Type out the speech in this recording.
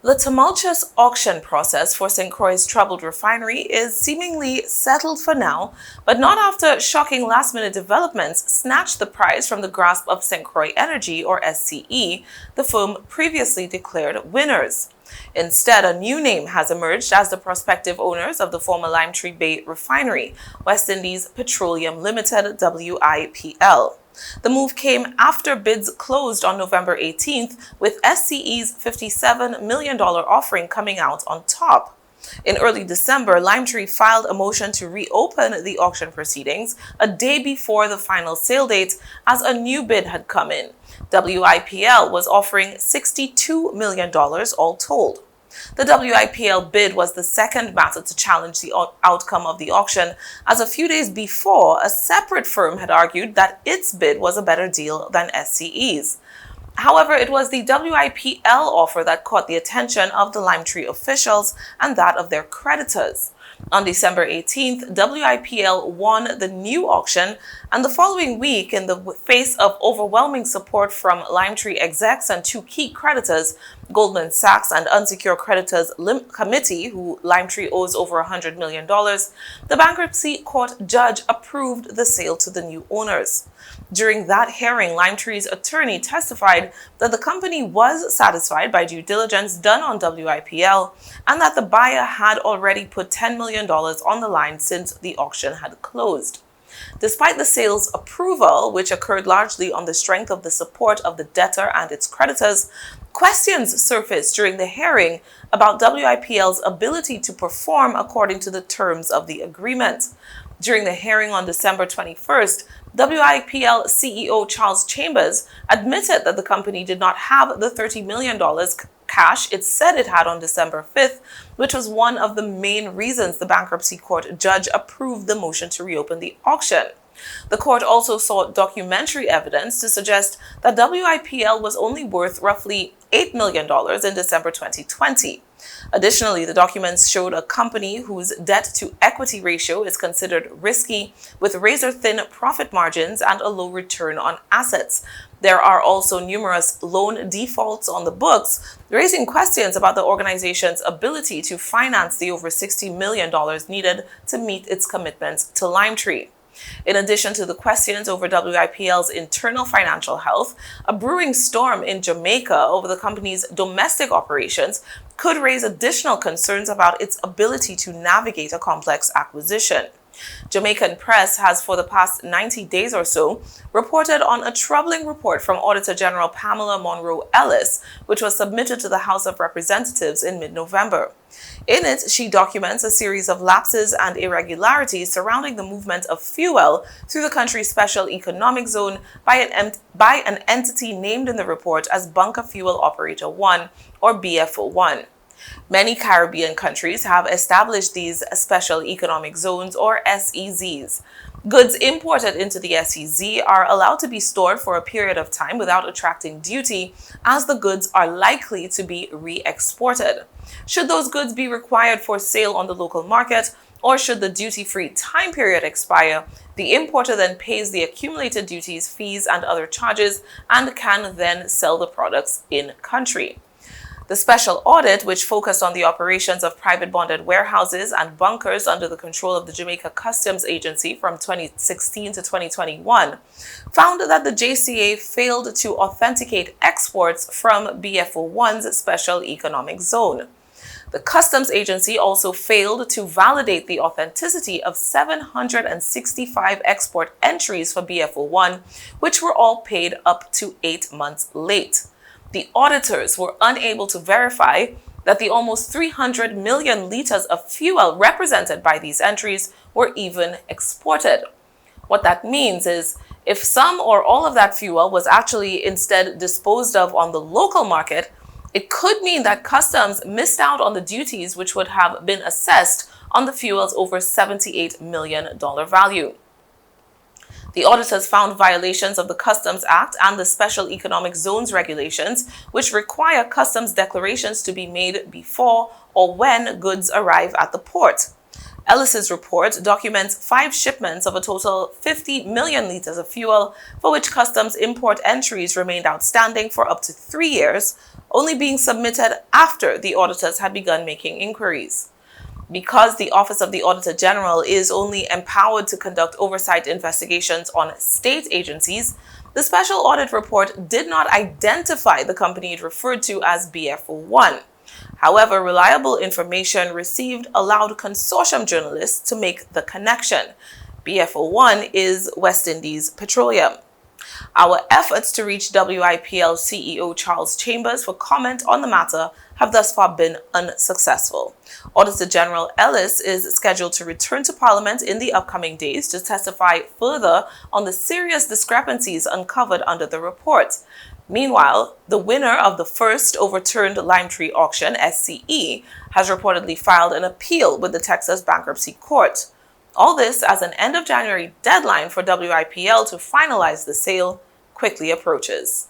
The tumultuous auction process for St. Croix's troubled refinery is seemingly settled for now, but not after shocking last-minute developments snatched the prize from the grasp of St. Croix Energy, or SCE, the firm previously declared winners. Instead, a new name has emerged as the prospective owners of the former Limetree Bay refinery, West Indies Petroleum Limited (WIPL). The move came after bids closed on November 18th, with SCE's $57 million offering coming out on top. In early December, Limetree filed a motion to reopen the auction proceedings a day before the final sale date, as a new bid had come in. WIPL was offering $62 million all told. The WIPL bid was the second matter to challenge the outcome of the auction, as a few days before, a separate firm had argued that its bid was a better deal than SCE's. However, it was the WIPL offer that caught the attention of the Limetree officials and that of their creditors. On December 18th, WIPL won the new auction, and the following week, in the face of overwhelming support from Limetree execs and two key creditors, Goldman Sachs and Unsecured Creditors Committee, who Limetree owes over $100 million, the bankruptcy court judge approved the sale to the new owners. During that hearing, Limetree's attorney testified that the company was satisfied by due diligence done on WIPL and that the buyer had already put $10 million on the line since the auction had closed. Despite the sale's approval, which occurred largely on the strength of the support of the debtor and its creditors, questions surfaced during the hearing about WIPL's ability to perform according to the terms of the agreement. During the hearing on December 21st, WIPL CEO Charles Chambers admitted that the company did not have the $30 million cash it said it had on December 5th, which was one of the main reasons the bankruptcy court judge approved the motion to reopen the auction. The court also sought documentary evidence to suggest that WIPL was only worth roughly $8 million in December 2020. Additionally, the documents showed a company whose debt-to-equity ratio is considered risky, with razor-thin profit margins and a low return on assets. There are also numerous loan defaults on the books, raising questions about the organization's ability to finance the over $60 million needed to meet its commitments to Limetree. In addition to the questions over WIPL's internal financial health, a brewing storm in Jamaica over the company's domestic operations could raise additional concerns about its ability to navigate a complex acquisition. Jamaican press has, for the past 90 days or so, reported on a troubling report from Auditor General Pamela Monroe Ellis, which was submitted to the House of Representatives in mid-November. In it, she documents a series of lapses and irregularities surrounding the movement of fuel through the country's special economic zone by an entity named in the report as Bunker Fuel Operator 1, or BFO1. Many Caribbean countries have established these special economic zones, or SEZs. Goods imported into the SEZ are allowed to be stored for a period of time without attracting duty, as the goods are likely to be re-exported. Should those goods be required for sale on the local market, or should the duty-free time period expire, the importer then pays the accumulated duties, fees, and other charges and can then sell the products in country. The special audit, which focused on the operations of private bonded warehouses and bunkers under the control of the Jamaica Customs Agency from 2016 to 2021, found that the JCA failed to authenticate exports from BFO1's special economic zone. The Customs Agency also failed to validate the authenticity of 765 export entries for BFO1, which were all paid up to 8 months late. The auditors were unable to verify that the almost 300 million liters of fuel represented by these entries were even exported. What that means is, if some or all of that fuel was actually instead disposed of on the local market, it could mean that customs missed out on the duties which would have been assessed on the fuel's over $78 million value. The auditors found violations of the Customs Act and the Special Economic Zones regulations, which require customs declarations to be made before or when goods arrive at the port. Ellis's report documents 5 shipments of a total 50 million liters of fuel, for which customs import entries remained outstanding for up to 3 years, only being submitted after the auditors had begun making inquiries. Because the Office of the Auditor General is only empowered to conduct oversight investigations on state agencies, the special audit report did not identify the company it referred to as BF01. However, reliable information received allowed consortium journalists to make the connection. BF01 is West Indies Petroleum. Our efforts to reach WIPL CEO Charles Chambers for comment on the matter have thus far been unsuccessful. Auditor General Ellis is scheduled to return to Parliament in the upcoming days to testify further on the serious discrepancies uncovered under the report. Meanwhile, the winner of the first overturned Limetree auction, SCE, has reportedly filed an appeal with the Texas Bankruptcy Court. All this as an end of January deadline for WIPL to finalize the sale quickly approaches.